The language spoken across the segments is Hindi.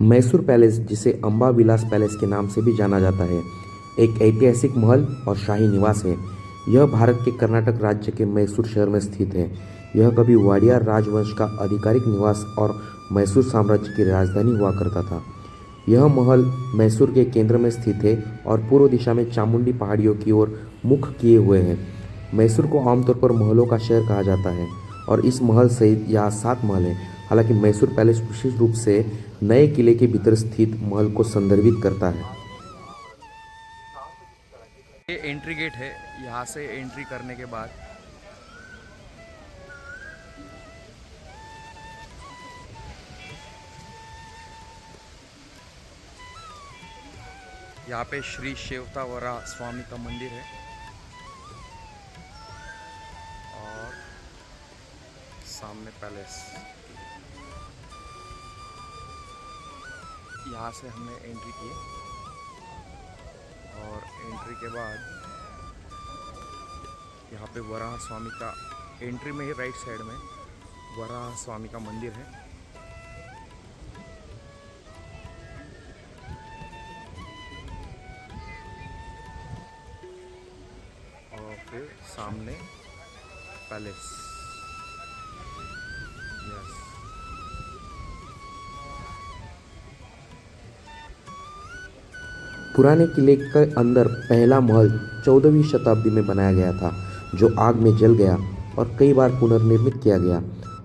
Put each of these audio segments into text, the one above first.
मैसूर पैलेस, जिसे अंबा विलास पैलेस के नाम से भी जाना जाता है, एक ऐतिहासिक महल और शाही निवास है। यह भारत के कर्नाटक राज्य के मैसूर शहर में स्थित है। यह कभी वाडियार राजवंश का आधिकारिक निवास और मैसूर साम्राज्य की राजधानी हुआ करता था। यह महल मैसूर के केंद्र में स्थित है और पूर्व दिशा में चामुंडी पहाड़ियों की ओर मुख किए हुए है। मैसूर को आमतौर पर महलों का शहर कहा जाता है और इस महल सहित यहाँ 7 महल हैं। हालांकि मैसूर पैलेस विशेष रूप से नए किले के भीतर स्थित महल को संदर्भित करता है। ये एंट्री गेट है। यहाँ से एंट्री करने के बाद यहाँ पे श्री शेवतावरा स्वामी का मंदिर है और सामने पैलेस। यहाँ से हमने एंट्री की और एंट्री के बाद यहाँ पे वराह स्वामी का, एंट्री में ही राइट साइड में वराह स्वामी का मंदिर है। और फिर सामने पैलेस। यस, पुराने किले के अंदर पहला महल 14वीं शताब्दी में बनाया गया था, जो आग में जल गया और कई बार पुनर्निर्मित किया गया।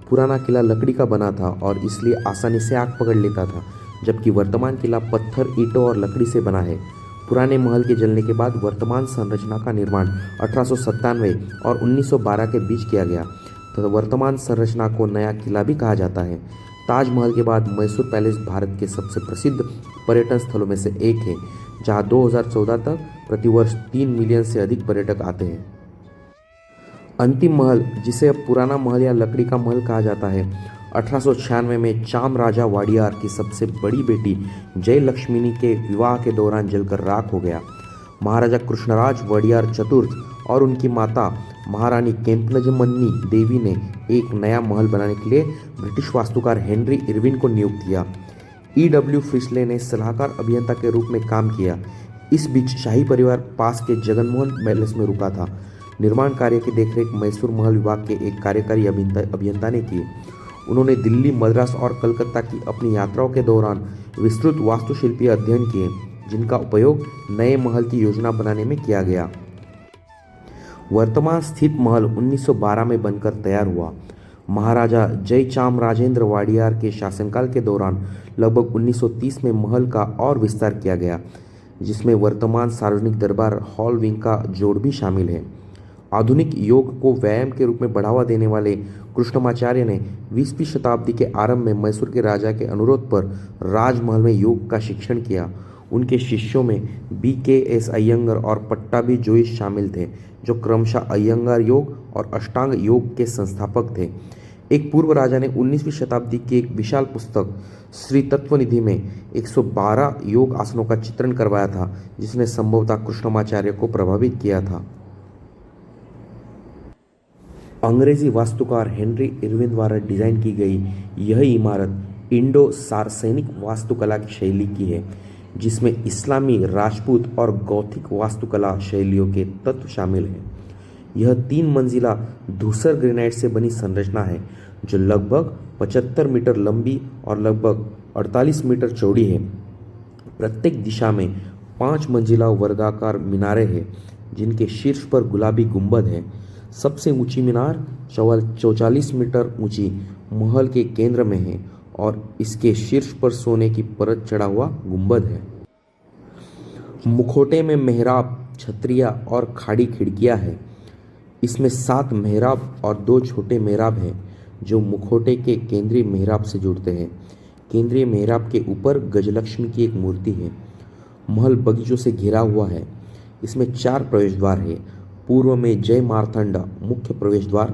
पुराना किला लकड़ी का बना था और इसलिए आसानी से आग पकड़ लेता था, जबकि वर्तमान किला पत्थर, ईंटों और लकड़ी से बना है। पुराने महल के जलने के बाद वर्तमान संरचना का निर्माण 1897 और 1912 के बीच किया गया, तो वर्तमान संरचना को नया किला भी कहा जाता है। ताजमहल के बाद मैसूर पैलेस भारत के सबसे प्रसिद्ध पर्यटन स्थलों में से एक है, जहां 2014 तक प्रतिवर्ष 3 मिलियन से अधिक पर्यटक आते हैं। अंतिम महल, जिसे अब पुराना महल या लकड़ी का महल कहा जाता है, 1896 में चाम राजा वाडियार की सबसे बड़ी बेटी जय लक्ष्मिनी के विवाह के दौरान जलकर राख हो गया। महाराजा कृष्णराज वाडियार चतुर्थ और उनकी माता महारानी केम्पनजमन्नी देवी ने एक नया महल बनाने के लिए ब्रिटिश वास्तुकार हेनरी इरविन को नियुक्त किया। E.W. फ्रिस्ले ने सलाहकार अभियंता के रूप में काम किया। इस बीच शाही परिवार पास के जगनमोहन पैलेस में रुका था। निर्माण कार्य की देखरेख मैसूर महल विभाग के एक कार्यकारी अभियंता ने की। उन्होंने दिल्ली, मद्रास और कलकत्ता की अपनी यात्राओं के दौरान विस्तृत वास्तुशिल्पीय अध्ययन किए, जिनका उपयोग नए महल की योजना बनाने में किया गया। वर्तमान स्थित महल 1912 में बनकर तैयार हुआ। महाराजा जयचामराजेंद्र वाडियार के शासनकाल के दौरान लगभग 1930 में महल का और विस्तार किया गया, जिसमें वर्तमान सार्वजनिक दरबार हॉल विंग का जोड़ भी शामिल है। आधुनिक योग को व्यायाम के रूप में बढ़ावा देने वाले कृष्णमाचार्य ने 20वीं शताब्दी के आरंभ में मैसूर के राजा के अनुरोध पर राजमहल में योग का शिक्षण किया। उनके शिष्यों में BKS अयंगर और पट्टाभी जोइस शामिल थे, जो क्रमशः अयंगार योग और अष्टांग योग के संस्थापक थे। एक पूर्व राजा ने 19वीं शताब्दी की एक विशाल पुस्तक श्री तत्वनिधि में 112 योग आसनों का चित्रण करवाया था, जिसने संभवतः कृष्णमाचार्य को प्रभावित किया था। अंग्रेजी वास्तुकार हेनरी इरविन द्वारा डिजाइन की गई यह इमारत इंडो सार्सेनिक वास्तुकला की शैली की है, जिसमें इस्लामी, राजपूत और गौथिक वास्तुकला शैलियों के तत्व शामिल हैं। यह 3 मंजिला धूसर ग्रेनाइट से बनी संरचना है, जो लगभग 75 मीटर लंबी और लगभग 48 मीटर चौड़ी है। प्रत्येक दिशा में 5 मंजिला वर्गाकार मीनारें हैं, जिनके शीर्ष पर गुलाबी गुंबद है। सबसे ऊंची मीनार 44 मीटर ऊंची महल के केंद्र में है और इसके शीर्ष पर सोने की परत चढ़ा हुआ गुंबद है। मुखौटे में मेहराब, छतरिया और खाड़ी खिड़कियां हैं। इसमें 7 मेहराब और 2 छोटे मेहराब हैं, जो मुखौटे के केंद्रीय मेहराब से जुड़ते हैं। केंद्रीय मेहराब के ऊपर गजलक्ष्मी की एक मूर्ति है। महल बगीचों से घिरा हुआ है। इसमें 4 प्रवेश द्वार हैं। पूर्व में जय मार्तंड मुख्य प्रवेश द्वार,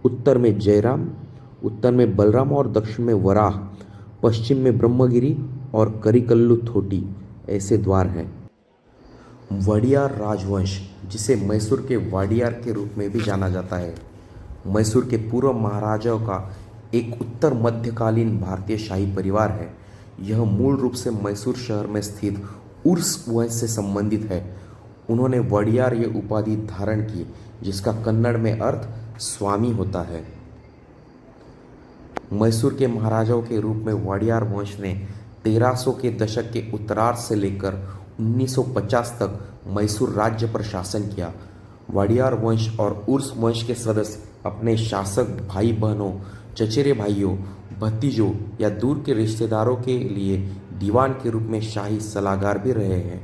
उत्तर में जयराम, उत्तर में बलराम और दक्षिण में वराह, पश्चिम में ब्रह्मगिरी और करिकल्लू थोटी ऐसे द्वार हैं। वाडियार राजवंश, जिसे मैसूर के वाडियार के रूप में भी जाना जाता है, मैसूर के पूर्व महाराजाओं का एक उत्तर मध्यकालीन भारतीय शाही परिवार है। यह मूल रूप से मैसूर शहर में स्थित उर्स वंश से संबंधित है। उन्होंने वडियार ये उपाधि धारण की, जिसका कन्नड़ में अर्थ स्वामी होता है। मैसूर के महाराजाओं के रूप में वडियार वंश ने 1300 के दशक के उत्तरार्ध से लेकर 1950 तक मैसूर राज्य पर शासन किया। वडियार वंश और उर्स वंश के सदस्य अपने शासक भाई बहनों, चचेरे भाइयों, भतीजों या दूर के रिश्तेदारों के लिए दीवान के रूप में शाही सलाहकार भी रहे हैं।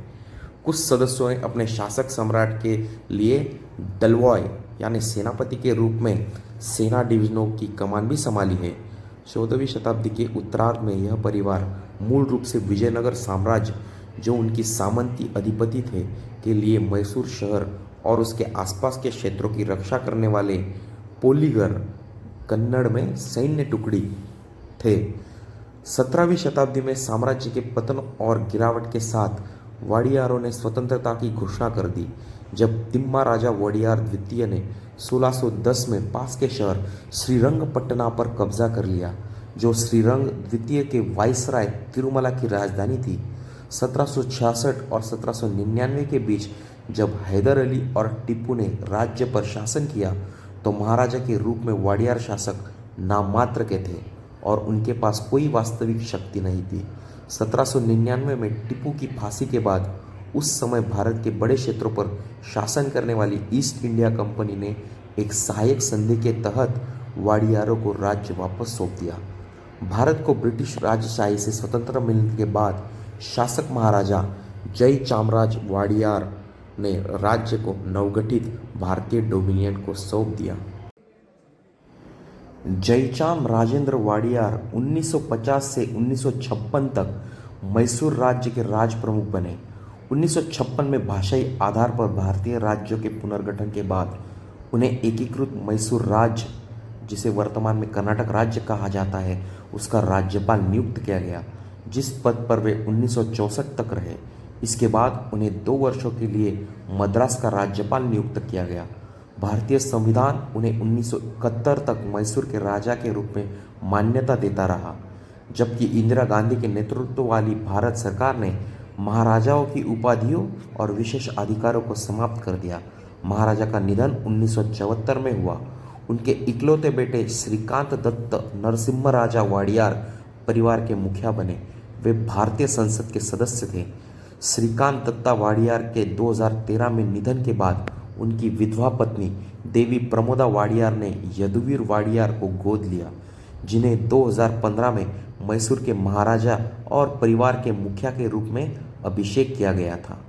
कुछ सदस्यों ने अपने शासक सम्राट के लिए दलवाय यानी सेनापति के रूप में सेना डिवीजनों की कमान भी संभाली है। 14वीं शताब्दी के उत्तरार्ध में यह परिवार मूल रूप से विजयनगर साम्राज्य, जो उनकी सामंती अधिपति थे, के लिए मैसूर शहर और उसके आसपास के क्षेत्रों की रक्षा करने वाले पोलीगर, कन्नड़ में सैन्य टुकड़ी थे। 17वीं शताब्दी में साम्राज्य के पतन और गिरावट के साथ वडियारों ने स्वतंत्रता की घोषणा कर दी। जब तिम्मा राजा वडियार द्वितीय ने 1610 में पास के शहर श्रीरंगपट्टना पर कब्जा कर लिया, जो श्रीरंग द्वितीय के वाइसराय तिरुमला की राजधानी थी। 1766 और 1799 के बीच जब हैदर अली और टीपू ने राज्य पर शासन किया, तो महाराजा के रूप में वडियार शासक नाममात्र के थे और उनके पास कोई वास्तविक शक्ति नहीं थी। 1799 में टीपू की फांसी के बाद उस समय भारत के बड़े क्षेत्रों पर शासन करने वाली ईस्ट इंडिया कंपनी ने एक सहायक संधि के तहत वाडियारों को राज्य वापस सौंप दिया। भारत को ब्रिटिश राजशाही से स्वतंत्र मिलने के बाद शासक महाराजा जय चामराज वाडियार ने राज्य को नवगठित भारतीय डोमिनियन को सौंप दिया। जयचाम राजेंद्र वाडियार 1950 से 1956 तक मैसूर राज्य के राज प्रमुख बने। 1956 में भाषाई आधार पर भारतीय राज्यों के पुनर्गठन के बाद उन्हें एकीकृत मैसूर राज्य, जिसे वर्तमान में कर्नाटक राज्य कहा जाता है, उसका राज्यपाल नियुक्त किया गया, जिस पद पर वे 1964 तक रहे। इसके बाद उन्हें 2 वर्षों के लिए मद्रास का राज्यपाल नियुक्त किया गया। भारतीय संविधान उन्हें 1971 तक मैसूर के राजा के रूप में मान्यता देता रहा, जबकि इंदिरा गांधी के नेतृत्व वाली भारत सरकार ने महाराजाओं की उपाधियों और विशेष अधिकारों को समाप्त कर दिया। महाराजा का निधन 1974 में हुआ। उनके इकलौते बेटे श्रीकांत दत्त नरसिम्हा राजा वाडियार परिवार के मुखिया बने। वे भारतीय संसद के सदस्य थे। श्रीकांत दत्ता वाडियार के 2013 में निधन के बाद उनकी विधवा पत्नी देवी प्रमोदा वाडियार ने यदुवीर वाडियार को गोद लिया, जिन्हें 2015 में मैसूर के महाराजा और परिवार के मुखिया के रूप में अभिषेक किया गया था।